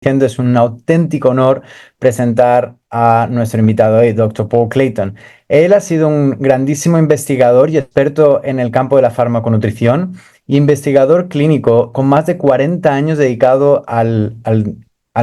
Es un auténtico honor presentar a nuestro invitado hoy, Dr. Paul Clayton. Él ha sido un grandísimo investigador y experto en el campo de la farmaco-nutrición y investigador clínico con más de 40 años dedicado al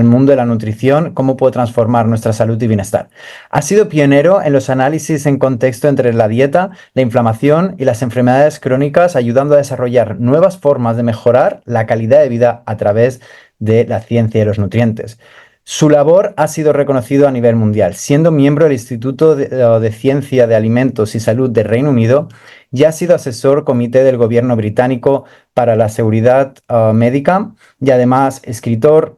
mundo de la nutrición, cómo puede transformar nuestra salud y bienestar. Ha sido pionero en los análisis en contexto entre la dieta, la inflamación y las enfermedades crónicas, ayudando a desarrollar nuevas formas de mejorar la calidad de vida a través de la ciencia de los nutrientes. Su labor ha sido reconocido a nivel mundial, siendo miembro del Instituto de Ciencia de Alimentos y Salud del Reino Unido y ha sido asesor comité del gobierno británico para la Seguridad médica y además escritor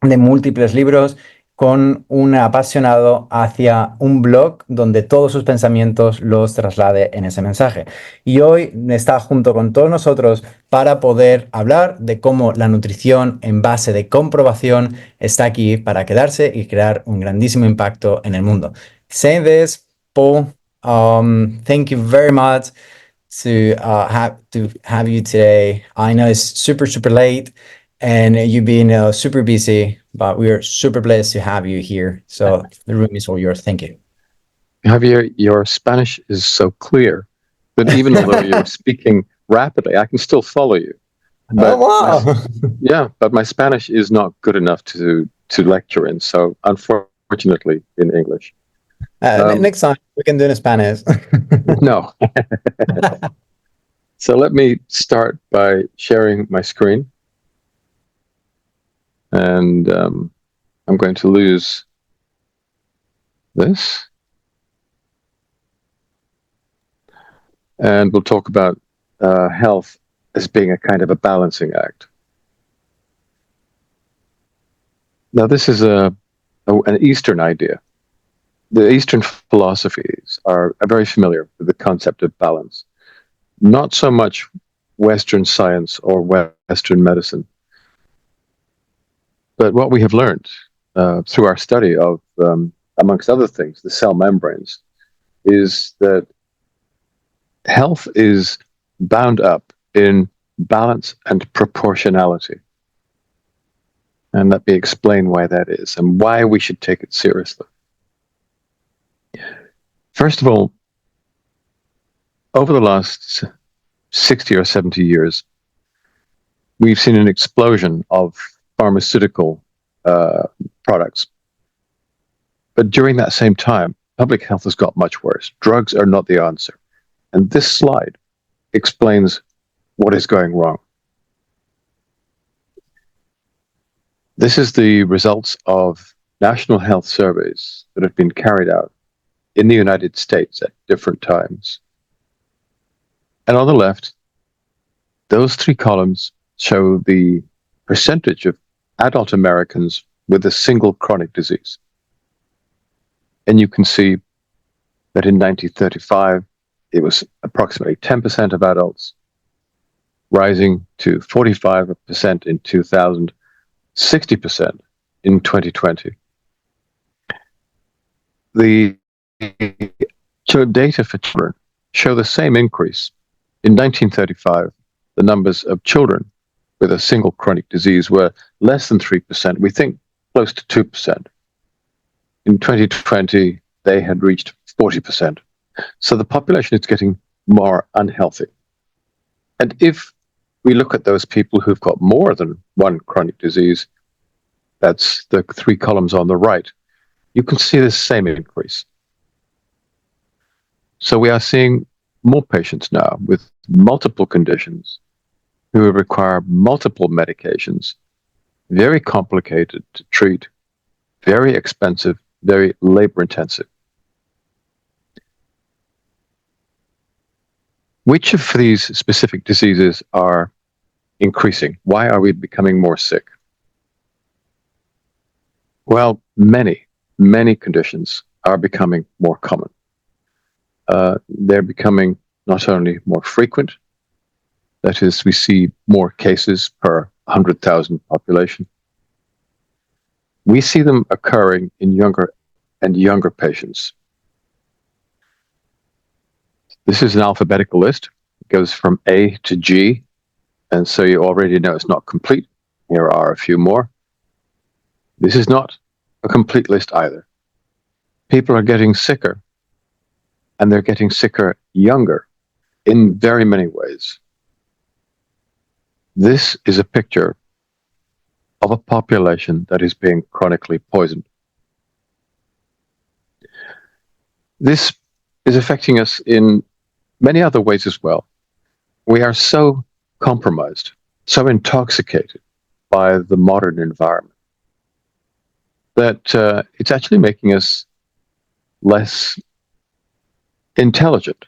de múltiples libros con un apasionado hacia un blog donde todos sus pensamientos los traslade en ese mensaje. Y hoy está junto con todos nosotros para poder hablar de cómo la nutrición en base de comprobación está aquí para quedarse y crear un grandísimo impacto en el mundo. Saying this, Paul, thank you very much to have you today. I know it's super late and you've been super busy, but we are super blessed to have you here. So the room is all yours. Thank you. Javier, your Spanish is so clear that even though you're speaking rapidly, I can still follow you. But but my Spanish is not good enough to lecture in, so unfortunately in English. Next time we can do it in Spanish. No. So let me start by sharing my screen. And I'm going to lose this. And we'll talk about health as being a kind of a balancing act. Now, this is an Eastern idea. The Eastern philosophies are very familiar with the concept of balance. Not so much Western science or Western medicine. But what we have learned through our study of, amongst other things, the cell membranes, is that health is bound up in balance and proportionality. And let me explain why that is and why we should take it seriously. First of all, over the last 60 or 70 years, we've seen an explosion of pharmaceutical products. But during that same time, public health has got much worse. Drugs are not the answer. And this slide explains what is going wrong. This is the results of national health surveys that have been carried out in the United States at different times. And on the left, those three columns show the percentage of adult Americans with a single chronic disease. And you can see that in 1935, it was approximately 10% of adults, rising to 45% in 2000, 60% in 2020. The data for children show the same increase. In 1935, the numbers of children with a single chronic disease were less than 3%, we think close to 2%. In 2020, they had reached 40%. So the population is getting more unhealthy. And if we look at those people who've got more than one chronic disease, that's the three columns on the right, you can see the same increase. So we are seeing more patients now with multiple conditions who require multiple medications, very complicated to treat, very expensive, very labor-intensive. Which of these specific diseases are increasing? Why are we becoming more sick? Well, many conditions are becoming more common. They're becoming not only more frequent, that is, we see more cases per 100,000 population. We see them occurring in younger and younger patients. This is an alphabetical list. It goes from A to G, and so you already know it's not complete. Here are a few more. This is not a complete list either. People are getting sicker, and they're getting sicker younger in very many ways. This is a picture of a population that is being chronically poisoned. This is affecting us in many other ways as well. We are so compromised, so intoxicated by the modern environment that it's actually making us less intelligent.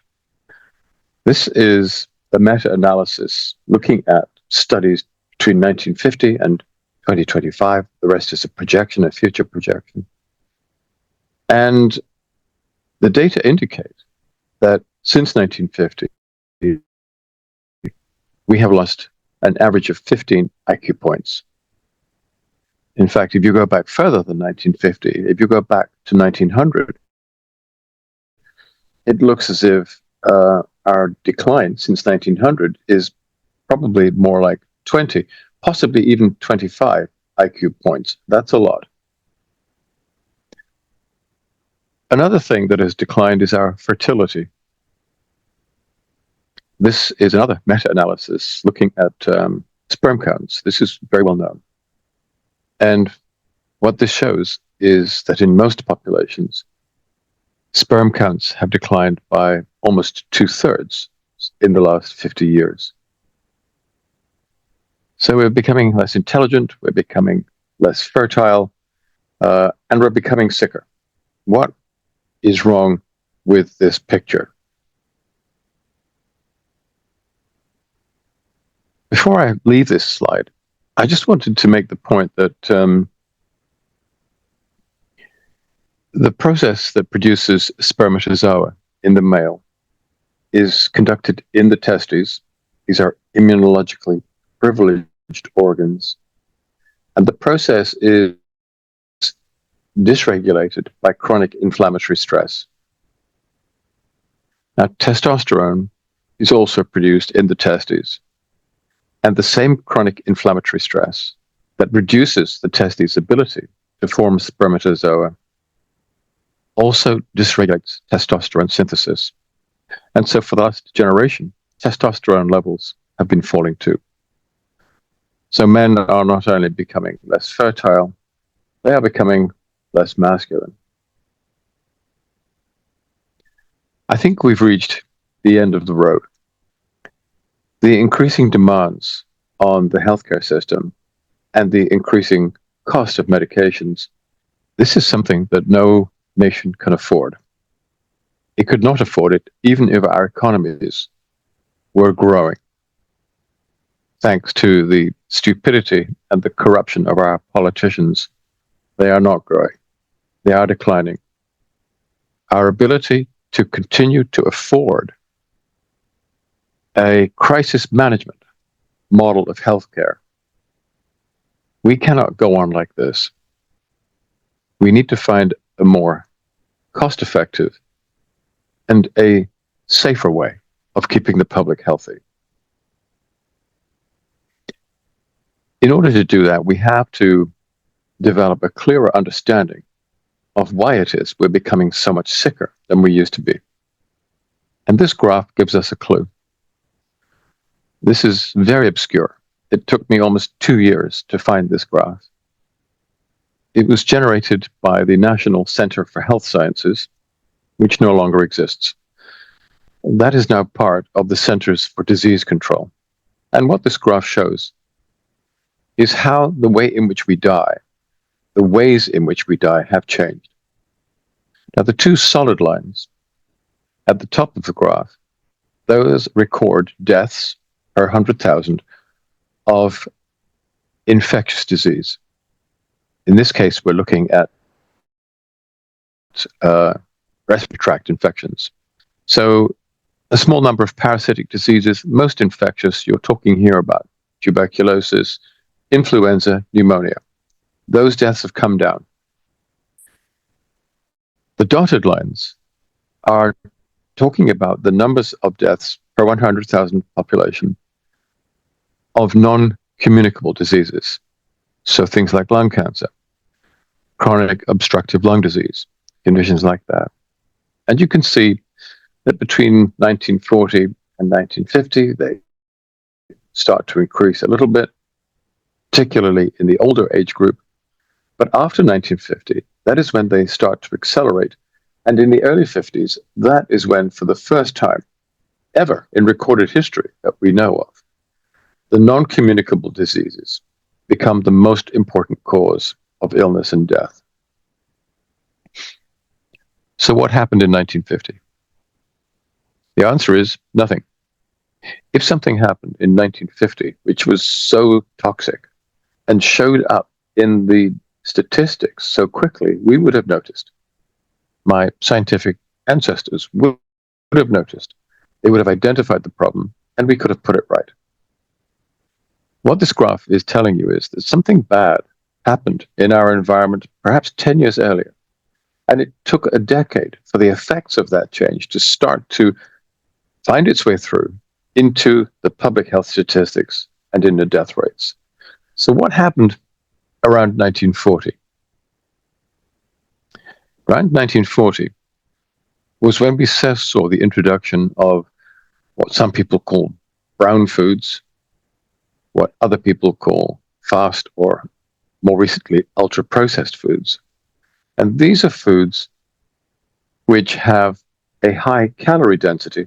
This is a meta-analysis looking at studies between 1950 and 2025. The rest is a projection, a future projection. And the data indicate that since 1950, we have lost an average of 15 IQ points. In fact, if you go back further than 1950, if you go back to 1900, it looks as if our decline since 1900 is probably more like 20, possibly even 25 IQ points. That's a lot. Another thing that has declined is our fertility. This is another meta-analysis looking at sperm counts. This is very well known. And what this shows is that in most populations, sperm counts have declined by almost 2/3 in the last 50 years. So we're becoming less intelligent, we're becoming less fertile, and we're becoming sicker. What is wrong with this picture? Before I leave this slide, I just wanted to make the point that the process that produces spermatozoa in the male is conducted in the testes. These are immunologically privileged organs. And the process is dysregulated by chronic inflammatory stress. Now, testosterone is also produced in the testes. And the same chronic inflammatory stress that reduces the testes' ability to form spermatozoa also dysregulates testosterone synthesis. And so for the last generation, testosterone levels have been falling too. So men are not only becoming less fertile, they are becoming less masculine. I think we've reached the end of the road. The increasing demands on the healthcare system and the increasing cost of medications, this is something that no nation can afford. It could not afford it even if our economies were growing. Thanks to the stupidity and the corruption of our politicians, they are not growing. They are declining. Our ability to continue to afford a crisis management model of healthcare. We cannot go on like this. We need to find a more cost-effective and a safer way of keeping the public healthy. In order to do that, we have to develop a clearer understanding of why it is we're becoming so much sicker than we used to be. And this graph gives us a clue. This is very obscure. It took me almost 2 years to find this graph. It was generated by the National Center for Health Sciences, which no longer exists. That is now part of the Centers for Disease Control. And what this graph shows is how the way in which we die, the ways in which we die have changed. Now, the two solid lines at the top of the graph, those record deaths per 100,000 of infectious disease. In this case, we're looking at respiratory tract infections. So a small number of parasitic diseases, most infectious, you're talking here about tuberculosis, influenza, pneumonia. Those deaths have come down. The dotted lines are talking about the numbers of deaths per 100,000 population of non-communicable diseases. So things like lung cancer. chronic obstructive lung disease, conditions like that. And you can see that between 1940 and 1950, they start to increase a little bit, particularly in the older age group. But after 1950, that is when they start to accelerate. And in the early 50s, that is when, for the first time ever in recorded history that we know of, the non-communicable diseases become the most important cause of illness and death. So what happened in 1950? The answer is nothing. If something happened in 1950, which was so toxic and showed up in the statistics so quickly, we would have noticed. My scientific ancestors would have noticed. They would have identified the problem, and we could have put it right. What this graph is telling you is that something bad happened in our environment perhaps 10 years earlier, and it took a decade for the effects of that change to start to find its way through into the public health statistics and into death rates. So what happened around 1940? Around 1940 was when we saw the introduction of what some people call brown foods, what other people call fast or more recently ultra-processed foods. And these are foods which have a high calorie density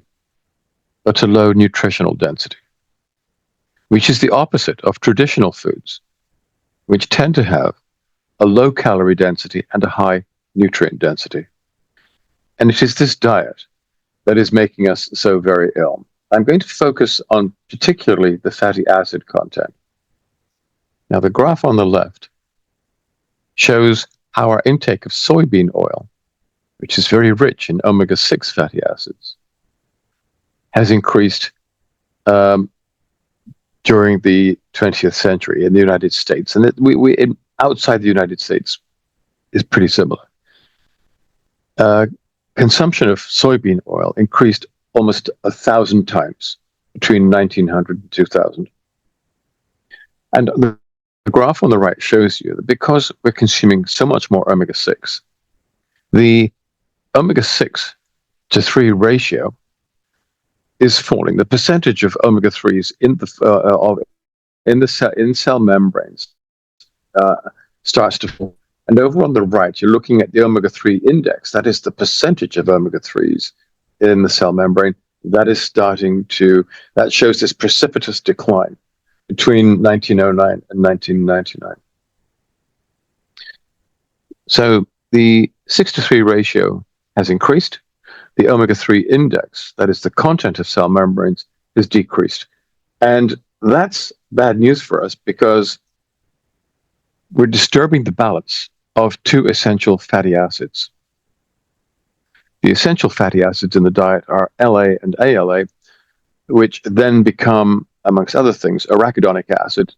but a low nutritional density, which is the opposite of traditional foods, which tend to have a low calorie density and a high nutrient density. And it is this diet that is making us so very ill. I'm going to focus on particularly the fatty acid content. Now, the graph on the left shows how our intake of soybean oil, which is very rich in omega-6 fatty acids, has increased during the 20th century in the United States. And outside the United States is pretty similar. Consumption of soybean oil increased almost 1,000 times between 1900 and 2000. And the graph on the right shows you that because we're consuming so much more omega-6, the omega-6 to 3 ratio is falling. The percentage of omega-3s in cell membranes starts to fall. And over on the right, you're looking at the omega-3 index. That is the percentage of omega-3s in the cell membrane. That shows this precipitous decline between 1909 and 1999. So the 6:3 ratio has increased. The omega-3 index, that is the content of cell membranes, has decreased. And that's bad news for us because we're disturbing the balance of two essential fatty acids. The essential fatty acids in the diet are LA and ALA, which then become, amongst other things, arachidonic acid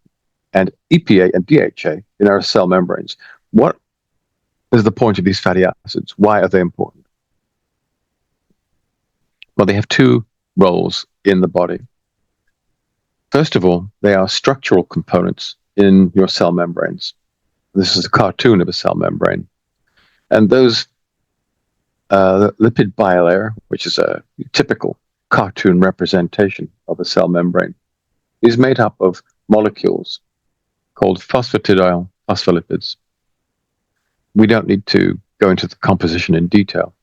and EPA and DHA in our cell membranes. What is the point of these fatty acids? Why are they important? Well, they have two roles in the body. First of all, they are structural components in your cell membranes. This is a cartoon of a cell membrane. And those lipid bilayer, which is a typical cartoon representation of a cell membrane, is made up of molecules called phosphatidyl phospholipids. We don't need to go into the composition in detail,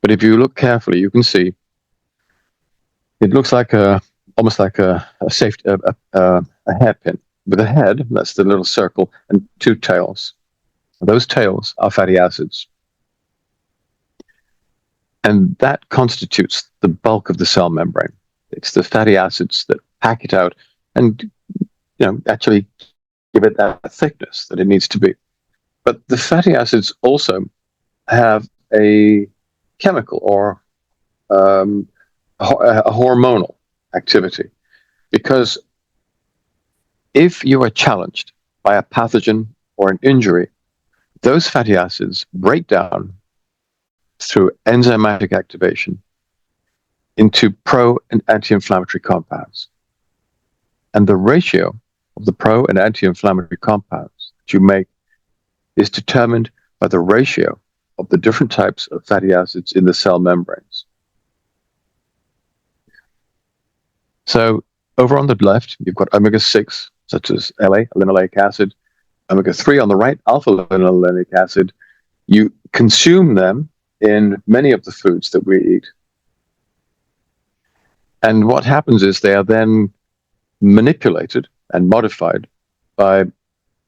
but if you look carefully, you can see it looks like almost like a hairpin with a head, that's the little circle, and two tails. Those tails are fatty acids. And that constitutes the bulk of the cell membrane. It's the fatty acids that pack it out and actually give it that thickness that it needs to be. But the fatty acids also have a chemical or a hormonal activity, because if you are challenged by a pathogen or an injury, those fatty acids break down through enzymatic activation into pro and anti-inflammatory compounds. And the ratio of the pro and anti-inflammatory compounds that you make is determined by the ratio of the different types of fatty acids in the cell membranes. So over on the left, you've got omega-6, such as LA, linoleic acid, omega-3 on the right, alpha-linolenic acid. You consume them in many of the foods that we eat. And what happens is they are then manipulated and modified by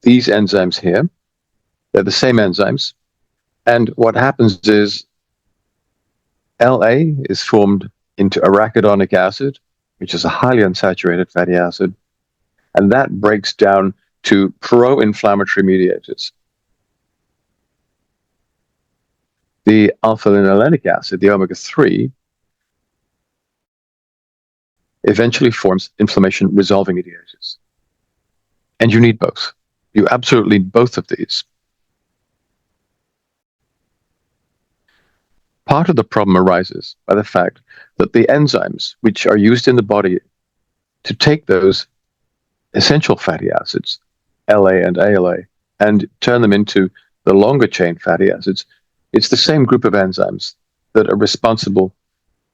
these enzymes here. They're the same enzymes. And what happens is LA is formed into arachidonic acid, which is a highly unsaturated fatty acid. And that breaks down to pro-inflammatory mediators. The alpha-linolenic acid, the omega-3, eventually forms inflammation-resolving mediators. And you need both. You absolutely need both of these. Part of the problem arises by the fact that the enzymes which are used in the body to take those essential fatty acids, LA and ALA, and turn them into the longer chain fatty acids, it's the same group of enzymes that are responsible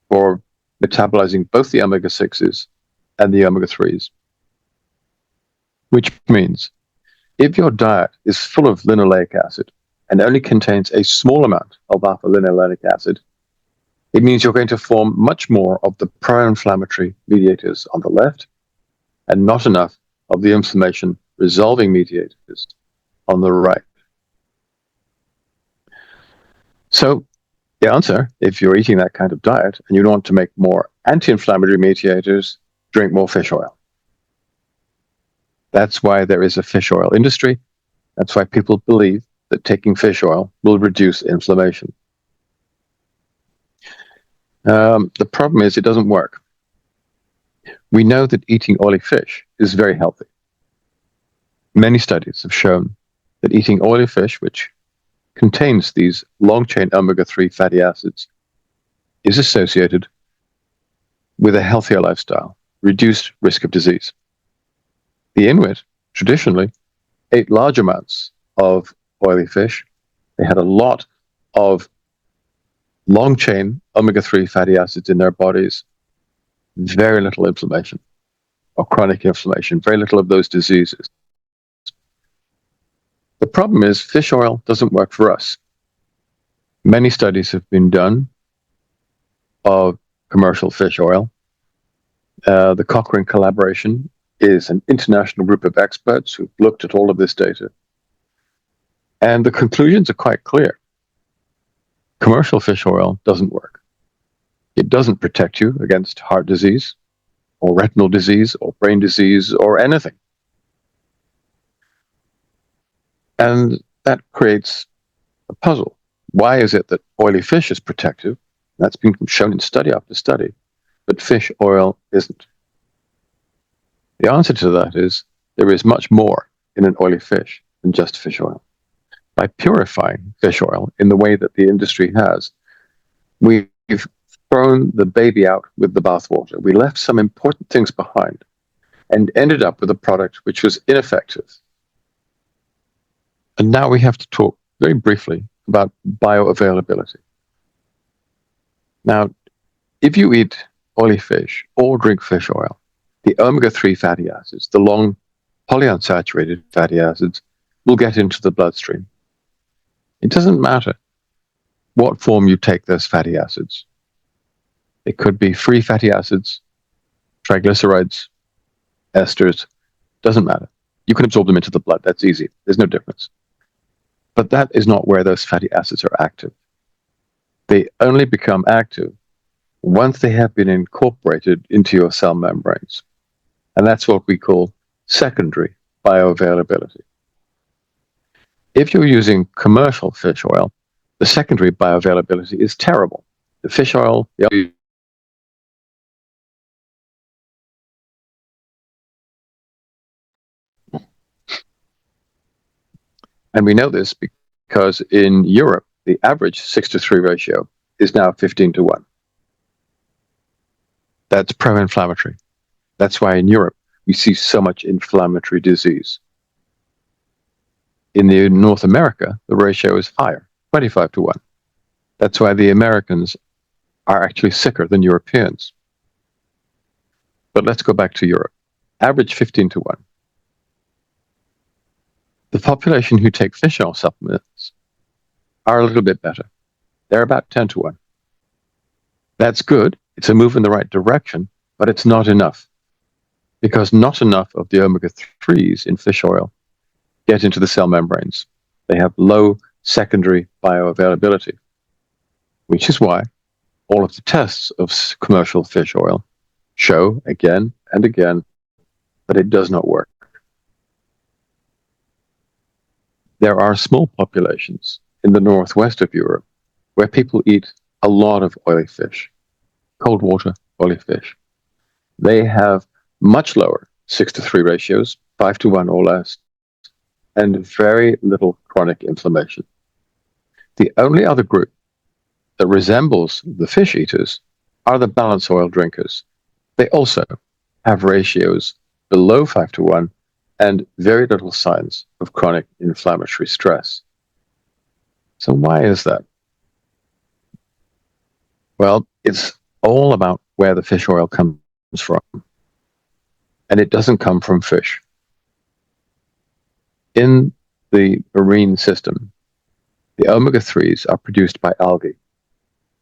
for metabolizing both the omega-6s and the omega-3s. Which means if your diet is full of linoleic acid and only contains a small amount of alpha-linolenic acid, it means you're going to form much more of the pro-inflammatory mediators on the left and not enough of the inflammation-resolving mediators on the right. So the answer, if you're eating that kind of diet and you want to make more anti-inflammatory mediators, drink more fish oil. That's why there is a fish oil industry. That's why people believe that taking fish oil will reduce inflammation. The problem is it doesn't work. We know that eating oily fish is very healthy. Many studies have shown that eating oily fish, which contains these long-chain omega-3 fatty acids, is associated with a healthier lifestyle, reduced risk of disease. The Inuit traditionally ate large amounts of oily fish. They had a lot of long-chain omega-3 fatty acids in their bodies, very little inflammation or chronic inflammation, very little of those diseases. The problem is fish oil doesn't work for us. Many studies have been done of commercial fish oil. The Cochrane collaboration is an international group of experts who've looked at all of this data. And the conclusions are quite clear. Commercial fish oil doesn't work. It doesn't protect you against heart disease or retinal disease or brain disease or anything. And that creates a puzzle. Why is it that oily fish is protective? That's been shown in study after study, but fish oil isn't. The answer to that is there is much more in an oily fish than just fish oil. By purifying fish oil in the way that the industry has, we've thrown the baby out with the bathwater. We left some important things behind and ended up with a product which was ineffective. And now we have to talk very briefly about bioavailability. Now, if you eat oily fish or drink fish oil, the omega-3 fatty acids, the long polyunsaturated fatty acids, will get into the bloodstream. It doesn't matter what form you take those fatty acids. It could be free fatty acids, triglycerides, esters, doesn't matter. You can absorb them into the blood, that's easy, there's no difference. But that is not where those fatty acids are active. They only become active once they have been incorporated into your cell membranes. And that's what we call secondary bioavailability. If you're using commercial fish oil, the secondary bioavailability is terrible. The fish oil, and we know this because in Europe, the average 6-to-3 ratio is now 15-to-1. That's pro-inflammatory. That's why in Europe, we see so much inflammatory disease. In the North America, the ratio is higher, 25 to 1. That's why the Americans are actually sicker than Europeans. But let's go back to Europe. Average 15 to 1. The population who take fish oil supplements are a little bit better. They're about 10 to 1. That's good. It's a move in the right direction, but it's not enough. Because not enough of the omega-3s in fish oil get into the cell membranes. They have low secondary bioavailability, which is why all of the tests of commercial fish oil show again and again that it does not work. There are small populations in the northwest of Europe where people eat a lot of oily fish, cold water oily fish. They have much lower 6-to-3 ratios, 5 to 1 or less, and very little chronic inflammation. The only other group that resembles the fish eaters are the balance oil drinkers. They also have ratios below 5 to 1 and very little signs of chronic inflammatory stress. So why is that? Well, it's all about where the fish oil comes from. And it doesn't come from fish. In the marine system, the omega-3s are produced by algae,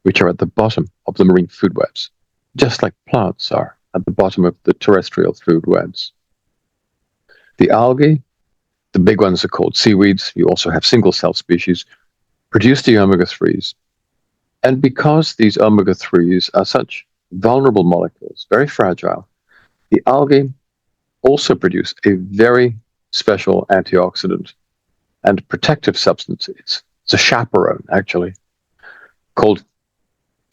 which are at the bottom of the marine food webs, just like plants are at the bottom of the terrestrial food webs. The algae, the big ones are called seaweeds, you also have single-cell species, produce the omega-3s. And because these omega-3s are such vulnerable molecules, very fragile, the algae also produce a very special antioxidant and protective substance. It's a chaperone, actually, called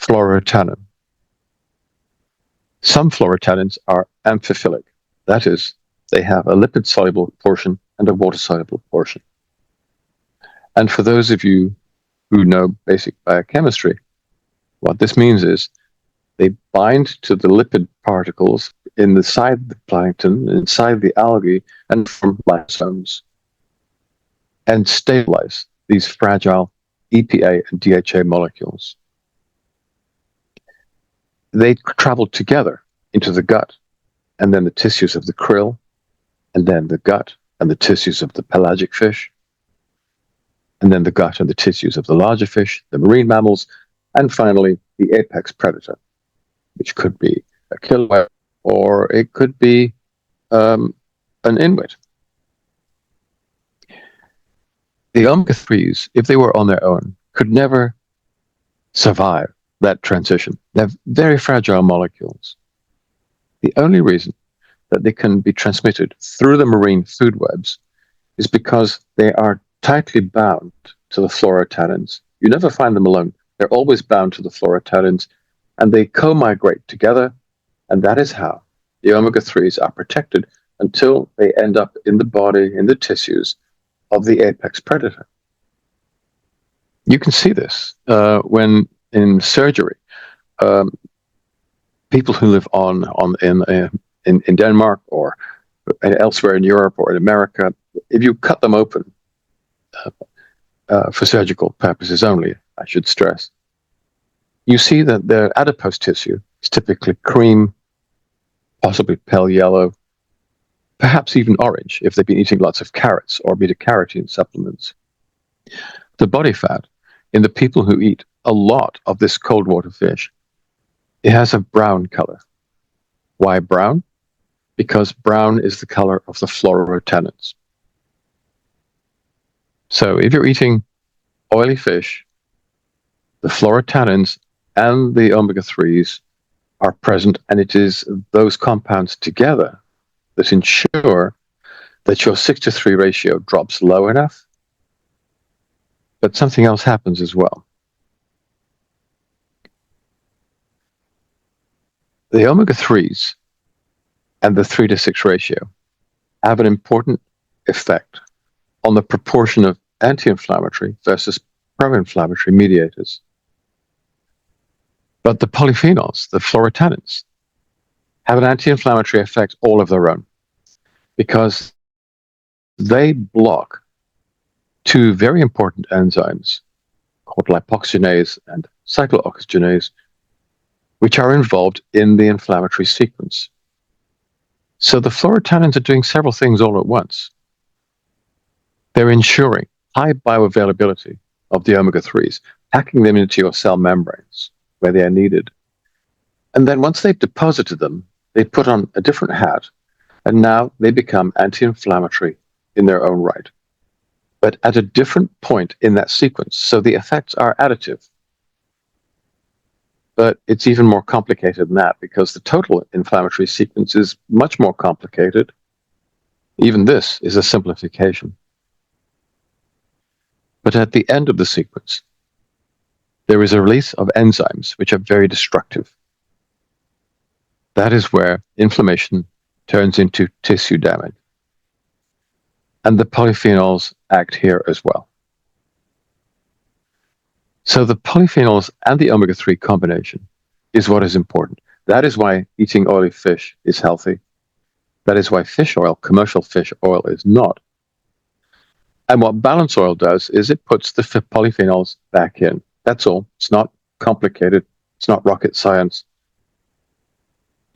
fluorotannin. Some fluorotannins are amphiphilic. That is, they have a lipid-soluble portion and a water-soluble portion. And for those of you who know basic biochemistry, what this means is they bind to the lipid particles inside the plankton, inside the algae, and form liposomes, and stabilize these fragile EPA and DHA molecules. They travel together into the gut, and then the tissues of the krill, and then the gut and the tissues of the pelagic fish, and then the gut and the tissues of the larger fish, the marine mammals, and finally the apex predator, which could be a killer whale, or it could be an Inuit. The omega-3s, if they were on their own, could never survive that transition. They're very fragile molecules. The only reason that they can be transmitted through the marine food webs is because they are tightly bound to the fluorotannins. You never find them alone. They're always bound to the fluorotannins, and they co-migrate together, and that is how the omega-3s are protected until they end up in the body, in the tissues of the apex predator. You can see this when in surgery, people who live in Denmark or elsewhere in Europe or in America, if you cut them open for surgical purposes only, I should stress, you see that their adipose tissue is typically cream, possibly pale yellow, perhaps even orange if they've been eating lots of carrots or beta-carotene supplements. The body fat in the people who eat a lot of this cold water fish, it has a brown color. Why brown? Because brown is the color of the fluorotannins. So if you're eating oily fish, the fluorotannins and the omega-3s are present, and it is those compounds together that ensure that your 6-to-3 ratio drops low enough. But something else happens as well. The omega-3s and the 3-to-6 ratio have an important effect on the proportion of anti-inflammatory versus pro-inflammatory mediators. But the polyphenols, the fluorotannins, have an anti-inflammatory effect all of their own because they block two very important enzymes called lipoxygenase and cyclooxygenase, which are involved in the inflammatory sequence. So the fluorotanins are doing several things all at once. They're ensuring high bioavailability of the omega-3s, packing them into your cell membranes where they are needed. And then once they've deposited them, they put on a different hat, and now they become anti-inflammatory in their own right, but at a different point in that sequence. So the effects are additive. But it's even more complicated than that, because the total inflammatory sequence is much more complicated. Even this is a simplification. But at the end of the sequence, there is a release of enzymes which are very destructive. That is where inflammation turns into tissue damage. And the polyphenols act here as well. So the polyphenols and the omega-3 combination is what is important. That is why eating oily fish is healthy. That is why fish oil, commercial fish oil, is not. And what balance oil does is it puts the polyphenols back in. That's all. It's not complicated. It's not rocket science.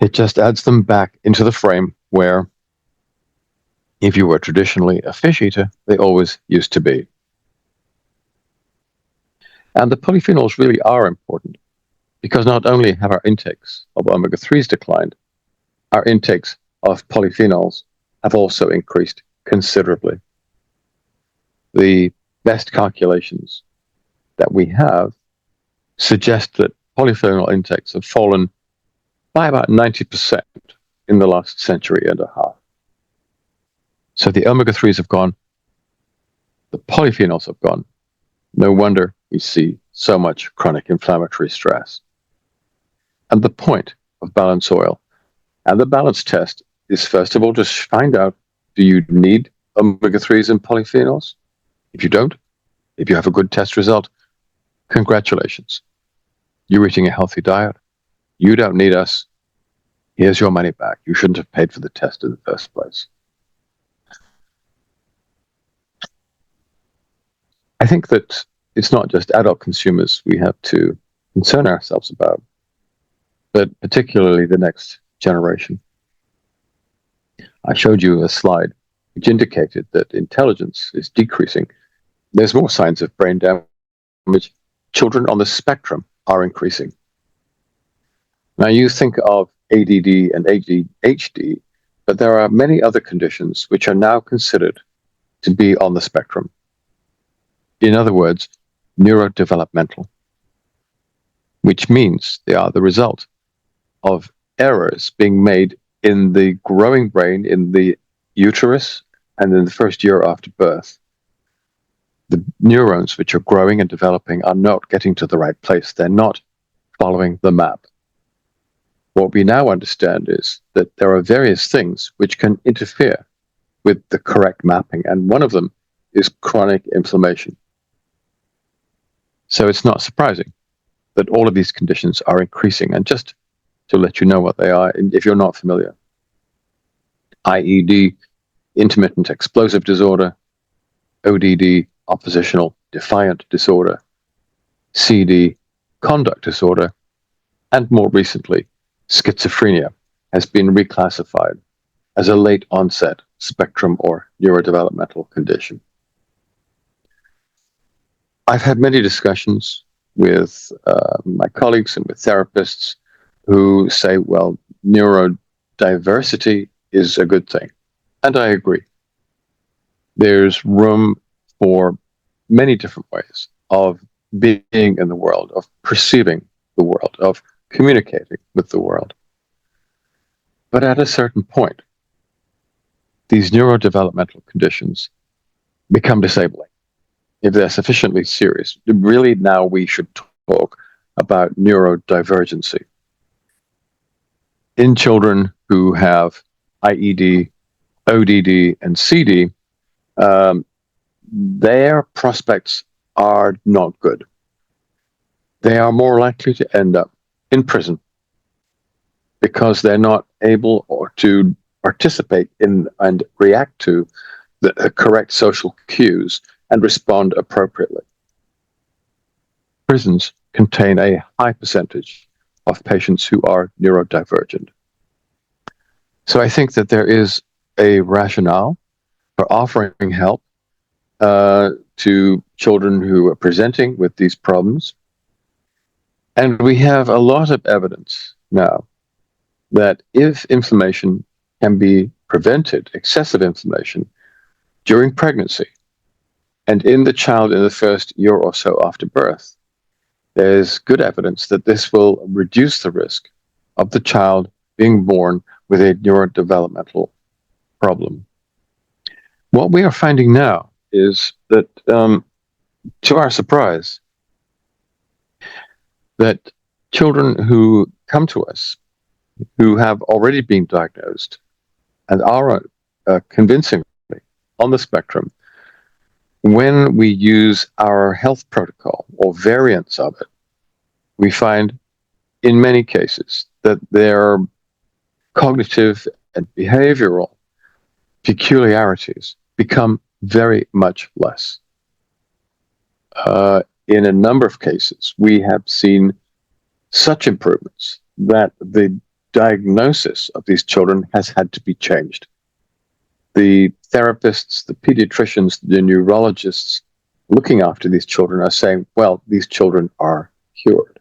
It just adds them back into the frame where, if you were traditionally a fish eater, they always used to be. And the polyphenols really are important, because not only have our intakes of omega-3s declined, our intakes of polyphenols have also increased considerably. The best calculations that we have suggest that polyphenol intakes have fallen by about 90% in the last century and a half. So the omega-3s have gone, the polyphenols have gone. No wonder we see so much chronic inflammatory stress. And the point of balance oil and the balance test is, first of all, just find out, do you need omega-3s and polyphenols? If you don't, if you have a good test result, congratulations. You're eating a healthy diet. You don't need us. Here's your money back. You shouldn't have paid for the test in the first place. I think that it's not just adult consumers we have to concern ourselves about, but particularly the next generation. I showed you a slide which indicated that intelligence is decreasing. There's more signs of brain damage. Children on the spectrum are increasing. Now you think of ADD and ADHD, but there are many other conditions which are now considered to be on the spectrum. In other words, neurodevelopmental, which means they are the result of errors being made in the growing brain, in the uterus, and in the first year after birth. The neurons which are growing and developing are not getting to the right place. They're not following the map. What we now understand is that there are various things which can interfere with the correct mapping, and one of them is chronic inflammation. So it's not surprising that all of these conditions are increasing. And just to let you know what they are, if you're not familiar: IED, intermittent explosive disorder; ODD, oppositional defiant disorder; CD, conduct disorder; and more recently, schizophrenia has been reclassified as a late onset spectrum or neurodevelopmental condition. I've had many discussions with my colleagues and with therapists who say, well, neurodiversity is a good thing. And I agree. There's room for many different ways of being in the world, of perceiving the world, of communicating with the world. But at a certain point, these neurodevelopmental conditions become disabling. If they're sufficiently serious, really now we should talk about neurodivergency. In children who have IED, ODD, and CD, their prospects are not good. They are more likely to end up in prison because they're not able or to participate in and react to the correct social cues and respond appropriately. Prisons contain a high percentage of patients who are neurodivergent. So I think that there is a rationale for offering help to children who are presenting with these problems. And we have a lot of evidence now that if inflammation can be prevented, excessive inflammation, during pregnancy and in the child in the first year or so after birth, there's good evidence that this will reduce the risk of the child being born with a neurodevelopmental problem. What we are finding now is that, to our surprise, that children who come to us who have already been diagnosed and are convincingly on the spectrum, when we use our health protocol or variants of it, we find in many cases that their cognitive and behavioral peculiarities become very much less. In a number of cases, we have seen such improvements that the diagnosis of these children has had to be changed. The therapists, the pediatricians, the neurologists looking after these children are saying, well, these children are cured.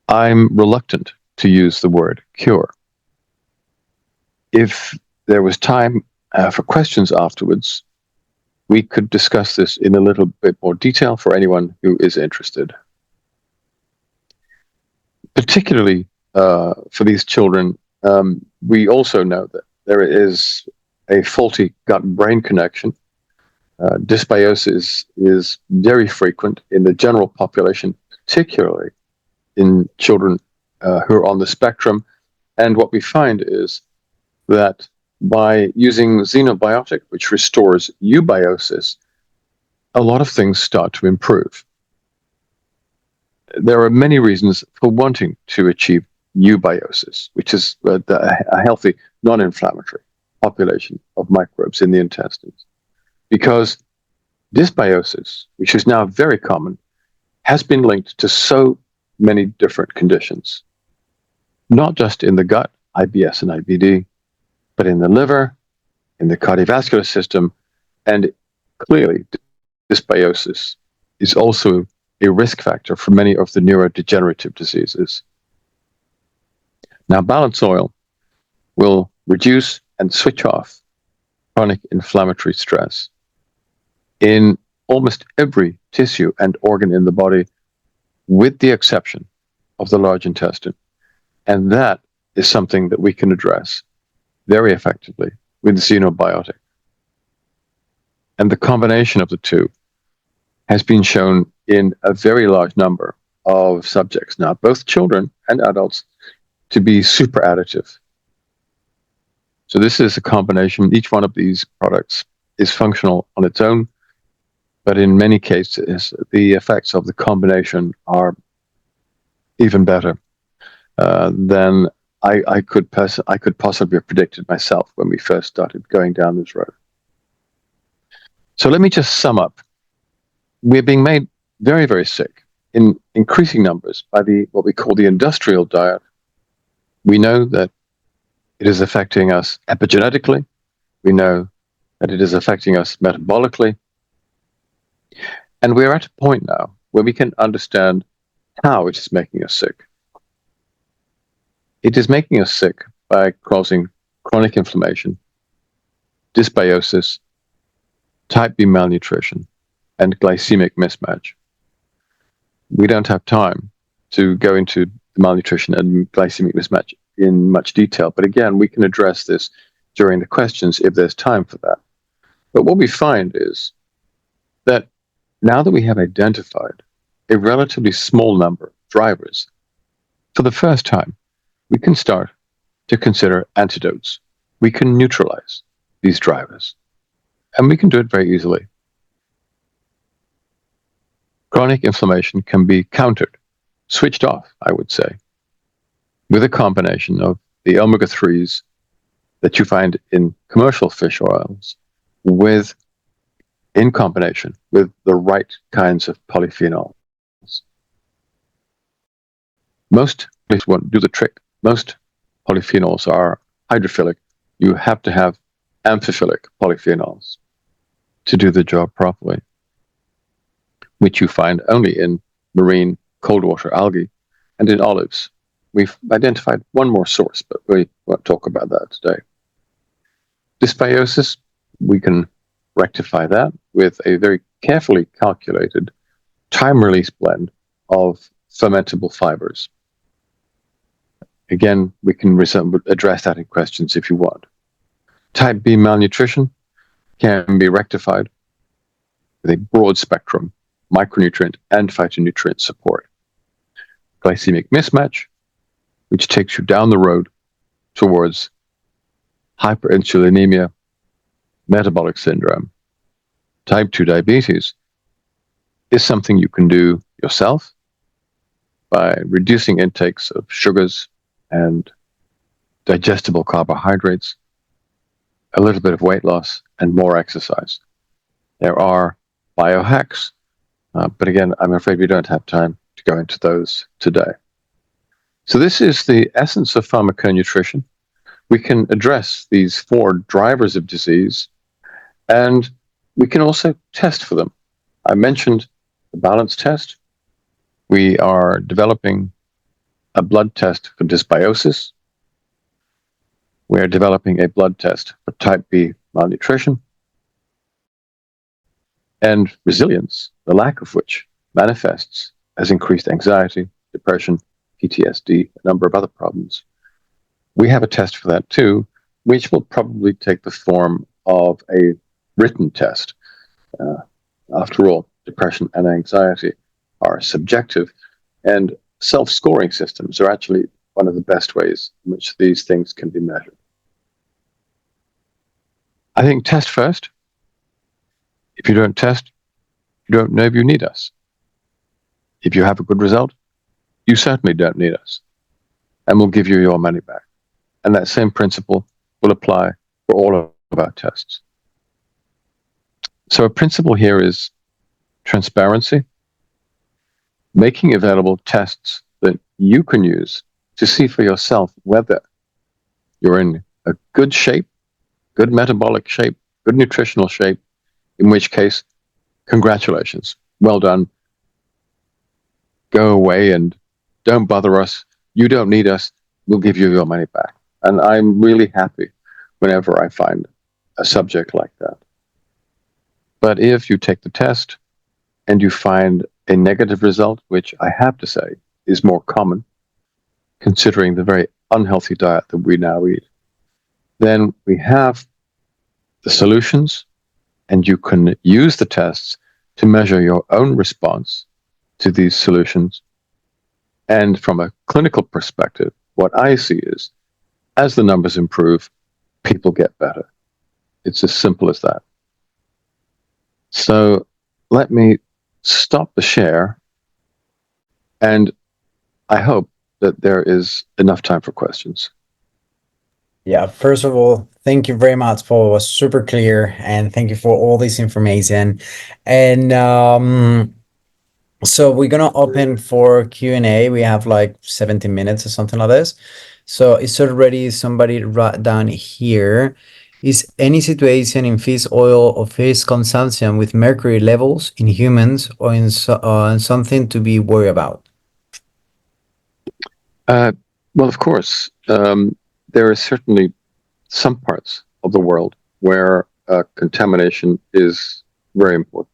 I'm reluctant to use the word cure. If there was time for questions afterwards, we could discuss this in a little bit more detail for anyone who is interested. Particularly for these children, we also know that there is a faulty gut-brain connection. Dysbiosis is very frequent in the general population, particularly in children who are on the spectrum. And what we find is that by using xenobiotic, which restores eubiosis, a lot of things start to improve. There are many reasons for wanting to achieve eubiosis, which is a healthy, non-inflammatory population of microbes in the intestines. Because dysbiosis, which is now very common, has been linked to so many different conditions, not just in the gut, IBS and IBD, but in the liver, in the cardiovascular system, and clearly dysbiosis is also a risk factor for many of the neurodegenerative diseases. Now, balanced oil will reduce and switch off chronic inflammatory stress in almost every tissue and organ in the body, with the exception of the large intestine. And that is something that we can address very effectively with xenobiotic. And the combination of the two has been shown in a very large number of subjects now, both children and adults, to be super additive. So this is a combination. Each one of these products is functional on its own, but in many cases, the effects of the combination are even better than I could possibly have predicted myself when we first started going down this road. So let me just sum up. We're being made very, very sick in increasing numbers by what we call the industrial diet. We know that it is affecting us epigenetically. We know that it is affecting us metabolically. And we're at a point now where we can understand how it is making us sick. It is making us sick by causing chronic inflammation, dysbiosis, type B malnutrition, and glycemic mismatch. We don't have time to go into malnutrition and glycemic mismatch in much detail, but again, we can address this during the questions if there's time for that. But what we find is that now that we have identified a relatively small number of drivers, for the first time, we can start to consider antidotes. We can neutralize these drivers, and we can do it very easily. Chronic inflammation can be countered, switched off, I would say, with a combination of the omega-3s that you find in commercial fish oils with in combination with the right kinds of polyphenols. Most won't do the trick. Most polyphenols are hydrophilic. You have to have amphiphilic polyphenols to do the job properly, which you find only in marine cold water algae and in olives. We've identified one more source, but we won't talk about that today. Dysbiosis, we can rectify that with a very carefully calculated time-release blend of fermentable fibers. Again, we can address that in questions if you want. Type B malnutrition can be rectified with a broad spectrum micronutrient and phytonutrient support. Glycemic mismatch, which takes you down the road towards hyperinsulinemia, metabolic syndrome. Type 2 diabetes is something you can do yourself by reducing intakes of sugars and digestible carbohydrates, a little bit of weight loss, and more exercise. There are biohacks, but again, I'm afraid we don't have time to go into those today. So this is the essence of pharmaco-nutrition. We can address these 4 drivers of disease, and we can also test for them. I mentioned the balance test. We are developing a blood test for dysbiosis. We are developing a blood test for type B malnutrition. And resilience, the lack of which manifests as increased anxiety, depression, PTSD, a number of other problems. We have a test for that too, which will probably take the form of a written test. After all, depression and anxiety are subjective, and self-scoring systems are actually one of the best ways in which these things can be measured. I think test first. If you don't test, you don't know if you need us. If you have a good result, you certainly don't need us, and we'll give you your money back. And that same principle will apply for all of our tests. So a principle here is transparency, making available tests that you can use to see for yourself whether you're in a good shape, good metabolic shape, good nutritional shape, in which case, congratulations, well done. Go away and don't bother us. You don't need us. We'll give you your money back. And I'm really happy whenever I find a subject like that. But if you take the test and you find a negative result, which I have to say is more common, considering the very unhealthy diet that we now eat, then we have the solutions, and you can use the tests to measure your own response to these solutions. And from a clinical perspective, what I see is, as the numbers improve, people get better. It's as simple as that. So let me stop the share, and I hope that there is enough time for questions. Yeah, first of all, thank you very much, Paul. It was super clear, and thank you for all this information. And so we're gonna open for Q&A. We have like 17 minutes or something like this. So it's already somebody wrote down here. Is any situation in fish oil or fish consumption with mercury levels in humans or in something to be worried about? Well, of course, there are certainly some parts of the world where contamination is very important.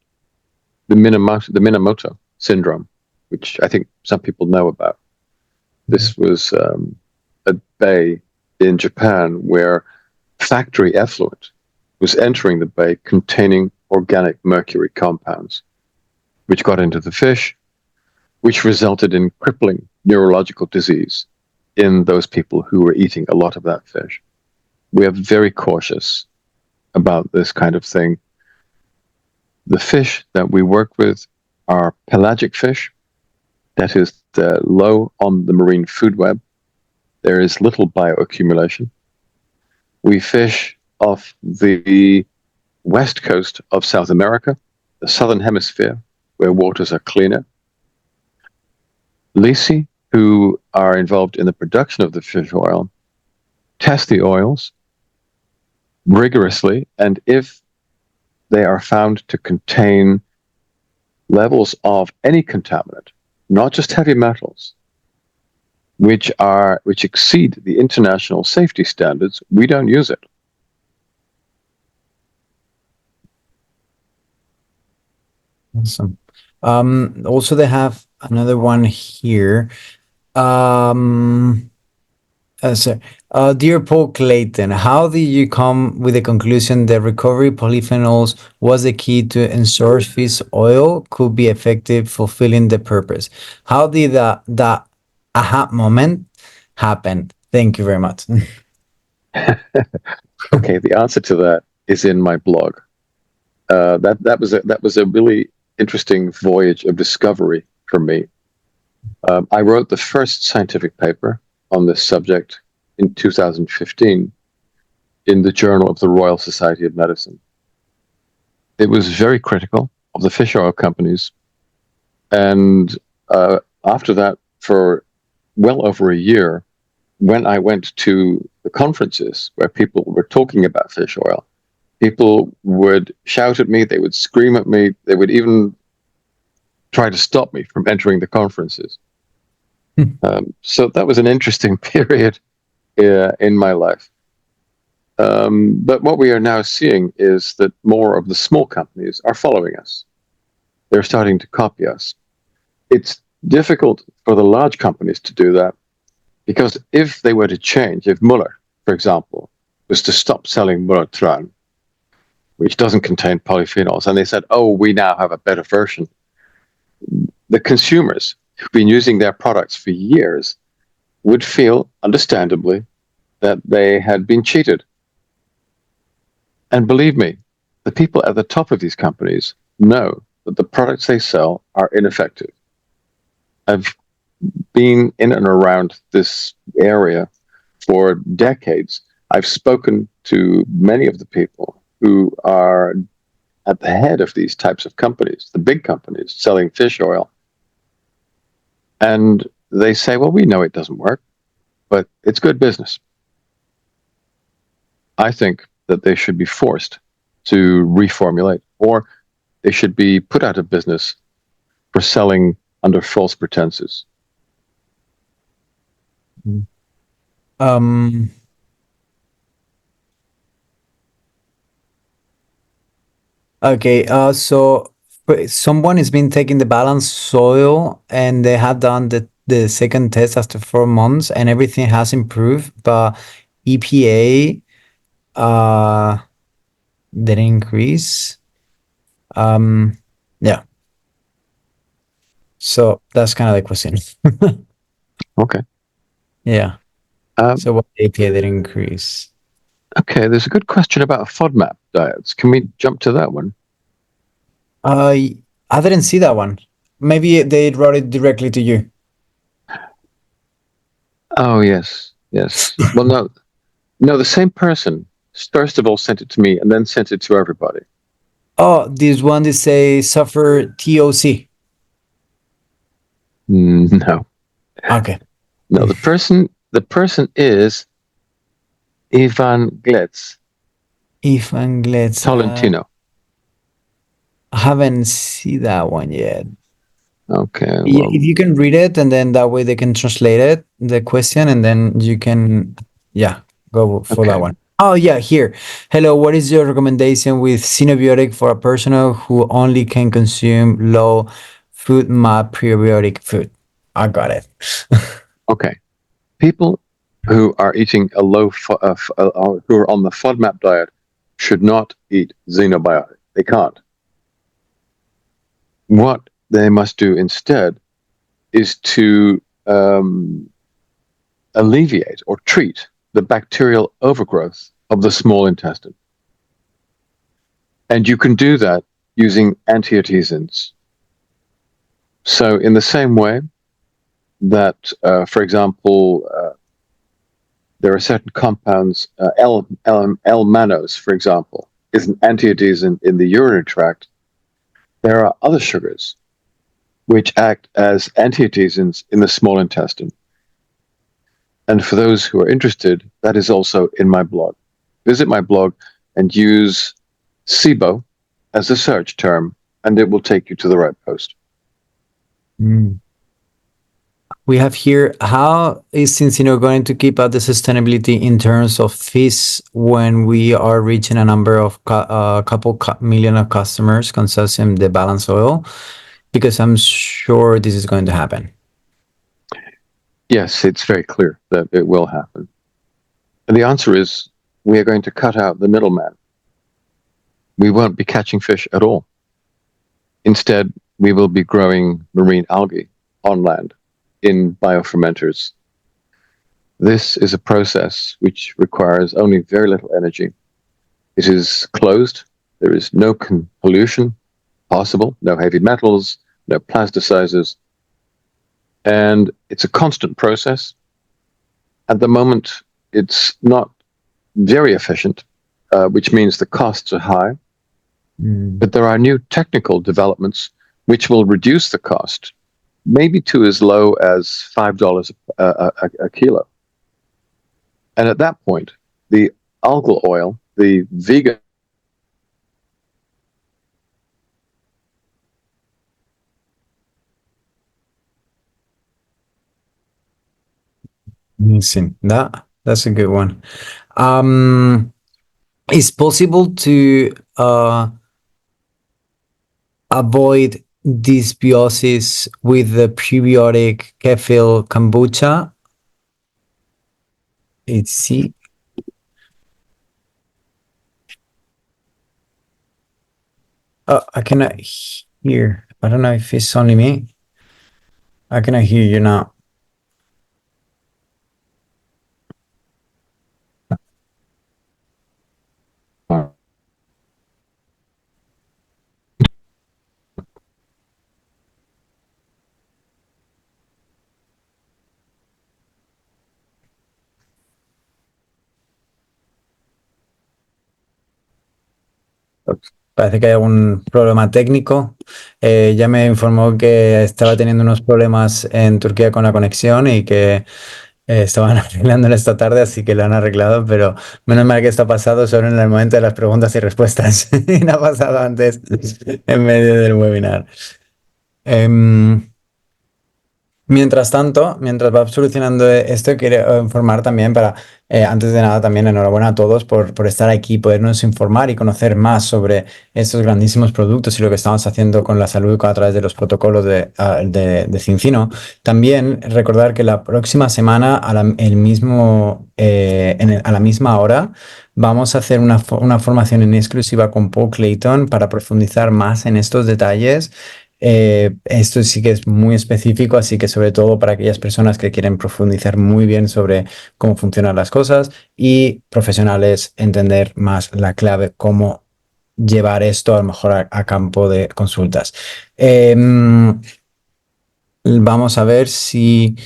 The Minamoto syndrome, which I think some people know about. This was a bay in Japan where factory effluent was entering the bay containing organic mercury compounds, which got into the fish, which resulted in crippling neurological disease in those people who were eating a lot of that fish. We are very cautious about this kind of thing. The fish that we work with are pelagic fish, that is, low on the marine food web. There is little bioaccumulation. We fish off the west coast of South America, the southern hemisphere, where waters are cleaner. Lisi, who are involved in the production of the fish oil, test the oils rigorously, and if they are found to contain levels of any contaminant, not just heavy metals, which exceed the international safety standards, we don't use it. Awesome. Also, they have another one here. Sir, dear Paul Clayton, how did you come with the conclusion that recovery polyphenols was the key to ensure fish oil could be effective, fulfilling the purpose? How did that aha moment happen? Thank you very much. Okay, the answer to that is in my blog. That was a really interesting voyage of discovery for me. I wrote the first scientific paper on this subject in 2015 in the Journal of the Royal Society of Medicine. It was very critical of the fish oil companies, and after that, for well over a year, when I went to the conferences where people were talking about fish oil, people would shout at me, they would scream at me, they would even try to stop me from entering the conferences. So that was an interesting period in my life. But what we are now seeing is that more of the small companies are following us. They're starting to copy us. It's difficult for the large companies to do that, because if they were to change, if Muller, for example, was to stop selling Muller Tran, which doesn't contain polyphenols, and they said, oh, we now have a better version, the consumers who've been using their products for years would feel, understandably, that they had been cheated. And believe me, the people at the top of these companies know that the products they sell are ineffective. I've been in and around this area for decades. I've spoken to many of the people who are at the head of these types of companies, the big companies selling fish oil. And they say, well, we know it doesn't work, but it's good business. I think that they should be forced to reformulate, or they should be put out of business for selling under false pretenses. Okay, so someone has been taking the balanced soil and they have done the second test after 4 months and everything has improved, but EPA didn't increase. Yeah. So that's kind of the question. Okay. Yeah. So what EPA didn't increase? Okay, there's a good question about FODMAP diets. Can we jump to that one? I didn't see that one. Maybe they wrote it directly to you. Oh, yes. Well, no, the same person first of all sent it to me and then sent it to everybody. Oh, this one they say suffer TOC. No. Okay. No, the person is Ivan Glitz. Ivan Glitz. Tolentino. I haven't seen that one yet. Okay. Yeah, Well, if you can read it and then that way they can translate it, the question, and then you can, go for that one. Oh, yeah, here. Hello, what is your recommendation with synbiotic for a person who only can consume low food map prebiotic food? I got it. okay. People who are eating who are on the FODMAP diet should not eat xenobiotic. They can't. What they must do instead is to alleviate or treat the bacterial overgrowth of the small intestine. And you can do that using antiadhesins. So in the same way that, for example, there are certain compounds, L-mannose, for example, is an antiadhesant in the urinary tract, there are other sugars which act as antiadhesants in the small intestine. And for those who are interested, that is also in my blog. Visit my blog and use SIBO as a search term, and it will take you to the right post. Mm. We have here, how is Cincino going to keep up the sustainability in terms of fees when we are reaching a number of million of customers consuming the balanced oil? Because I'm sure this is going to happen. Yes, it's very clear that it will happen. And the answer is we are going to cut out the middleman. We won't be catching fish at all. Instead, we will be growing marine algae on land in biofermenters. This is a process which requires only very little energy. It is closed. There is no pollution possible, no heavy metals, no plasticizers. And it's a constant process. At the moment, it's not very efficient, which means the costs are high. But there are new technical developments which will reduce the cost, maybe to as low as $5 a kilo. And at that point, the algal oil, the vegan Amazing. That's a good one. It's possible to avoid dysbiosis with the prebiotic kefir kombucha. It's I cannot hear. I don't know if it's only me. I cannot hear you now. Parece que hay algún problema técnico. Ya me informó que estaba teniendo unos problemas en Turquía con la conexión y que estaban arreglándolo esta tarde, así que lo han arreglado, pero menos mal que esto ha pasado solo en el momento de las preguntas y respuestas. Y no ha pasado antes, en medio del webinar. Mientras tanto, mientras va solucionando esto, quiero informar también antes de nada, también enhorabuena a todos por estar aquí, podernos informar y conocer más sobre estos grandísimos productos y lo que estamos haciendo con la salud a través de los protocolos de Cincino. También recordar que la próxima semana, a la misma hora, vamos a hacer una formación en exclusiva con Paul Clayton para profundizar más en estos detalles. Esto sí que es muy específico, así que sobre todo para aquellas personas que quieren profundizar muy bien sobre cómo funcionan las cosas y profesionales entender más la clave, cómo llevar esto a lo mejor a campo de consultas. Vamos a ver si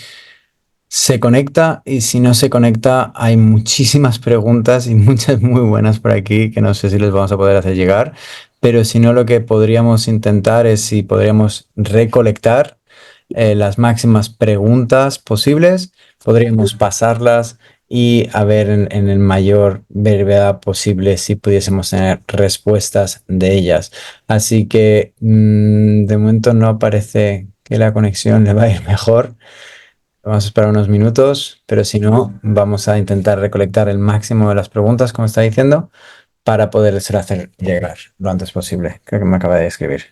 se conecta, y si no se conecta, hay muchísimas preguntas y muchas muy buenas por aquí que no sé si les vamos a poder hacer llegar, pero si no, lo que podríamos intentar es si podríamos recolectar las máximas preguntas posibles, podríamos pasarlas y a ver en el mayor brevedad posible si pudiésemos tener respuestas de ellas. Así que de momento no parece que la conexión le va a ir mejor. Vamos a esperar unos minutos, pero si no, vamos a intentar recolectar el máximo de las preguntas, como está diciendo, para poderles hacer llegar lo antes posible. Creo que me acaba de escribir.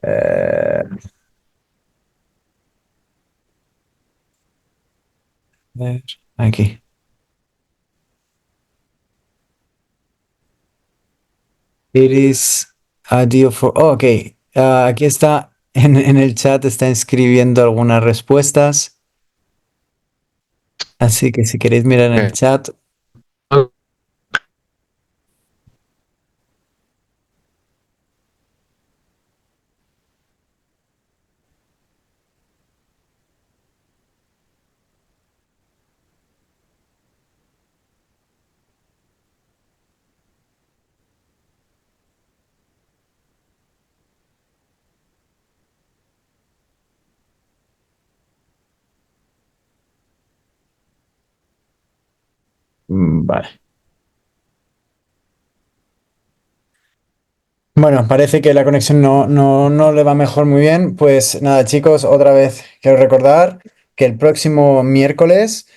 A ver, aquí. It is a deal for... Oh, ok. Aquí está, en el chat está escribiendo algunas respuestas. Así que si queréis mirar en el chat, Vale. Bueno, parece que la conexión no le va mejor muy bien. Pues nada, chicos, otra vez quiero recordar que el próximo miércoles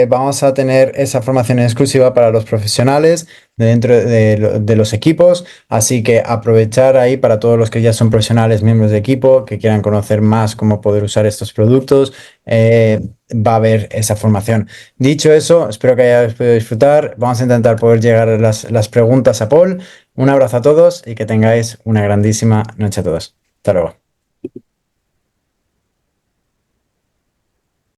vamos a tener esa formación exclusiva para los profesionales de dentro de los equipos. Así que aprovechar ahí para todos los que ya son profesionales, miembros de equipo, que quieran conocer más cómo poder usar estos productos. Va a haber esa formación. Dicho eso, espero que hayáis podido disfrutar. Vamos a intentar poder llegar a las preguntas a Paul. Un abrazo a todos y que tengáis una grandísima noche a todos. Hasta luego.